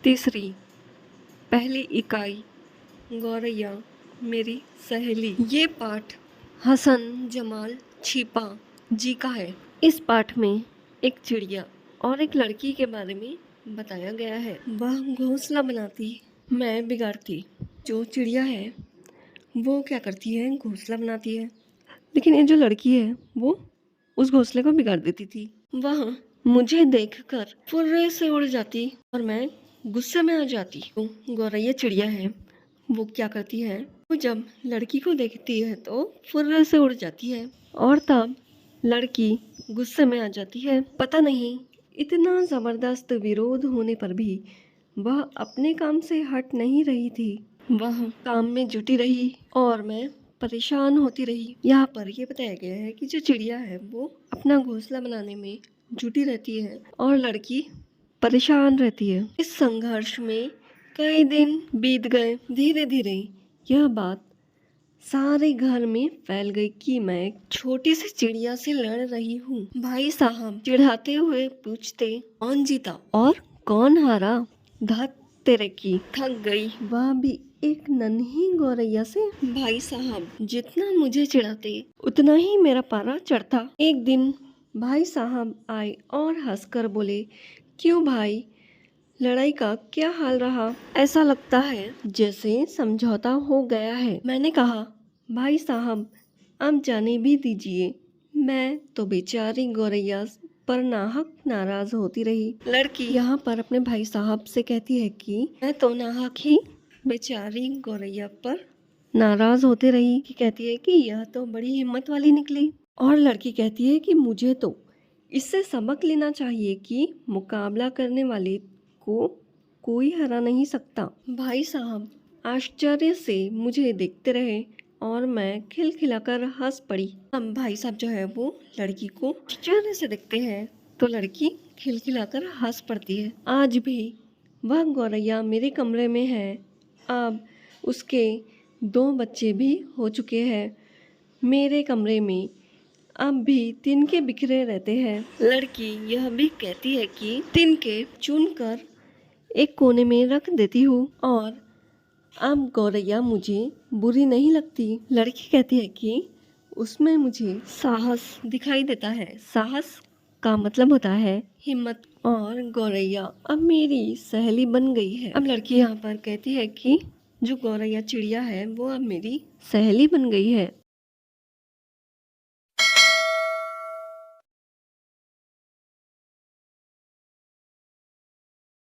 तीसरी पहली इकाई गौरैया मेरी सहेली। ये पाठ हसन जमाल छिपा जी का है। इस पाठ में एक चिड़िया और एक लड़की के बारे में बताया गया है। वह घोंसला बनाती, मैं बिगाड़ती। जो चिड़िया है वो क्या करती है, घोंसला बनाती है, लेकिन ये जो लड़की है वो उस घोंसले को बिगाड़ देती थी। वह मुझे देखकर फुर्रे से उड़ जाती और मैं गुस्से में आ जाती। तो गौरैया चिड़िया है, वो क्या करती है, वो जब लड़की को देखती है तो फुर्रे से उड़ जाती है और तब लड़की गुस्से में आ जाती है। पता नहीं इतना जबरदस्त विरोध होने पर भी वह अपने काम से हट नहीं रही थी। वह काम में जुटी रही और मैं परेशान होती रही। यहाँ पर ये बताया गया है कि जो चिड़िया है वो अपना घोंसला बनाने में जुटी रहती है और लड़की परेशान रहती है। इस संघर्ष में कई दिन बीत गए। धीरे धीरे यह बात सारे घर में फैल गई कि मैं एक छोटी सी चिड़िया से लड़ रही हूँ। भाई साहब चिढ़ाते हुए पूछते, कौन जीता और कौन हारा? धत तेरे की, थक गई, वह भी एक नन्ही गौरैया से। भाई साहब जितना मुझे चिढ़ाते उतना ही मेरा पारा चढ़ता। एक दिन भाई साहब आए और हंसकर बोले, क्यों भाई, लड़ाई का क्या हाल रहा? ऐसा लगता है जैसे समझौता हो गया है। मैंने कहा, भाई साहब अब जाने भी दीजिए, मैं तो बेचारी गौरैया पर नाहक नाराज होती रही। लड़की यहाँ पर अपने भाई साहब से कहती है कि मैं तो नाहक ही बेचारी गौरैया पर नाराज होते रही। कि कहती है कि यह तो बड़ी हिम्मत वाली निकली। और लड़की कहती है कि मुझे तो इससे सबक लेना चाहिए कि मुकाबला करने वाले को कोई हरा नहीं सकता। भाई साहब आश्चर्य से मुझे देखते रहे और मैं खिलखिलाकर हंस पड़ी। अब भाई साहब जो है वो लड़की को आश्चर्य से देखते हैं तो लड़की खिलखिलाकर हंस पड़ती है। आज भी वह गौरैया मेरे कमरे में है। अब उसके 2 बच्चे भी हो चुके हैं। मेरे कमरे में अब भी तिनके बिखरे रहते हैं। लड़की यह भी कहती है कि तिनके चुनकर एक कोने में रख देती हूँ और अब गौरैया मुझे बुरी नहीं लगती। लड़की कहती है कि उसमें मुझे साहस दिखाई देता है। साहस का मतलब होता है हिम्मत। और गौरैया अब मेरी सहेली बन गई है। अब लड़की यहाँ पर कहती है कि जो गौरैया चिड़िया है वो अब मेरी सहेली बन गई है।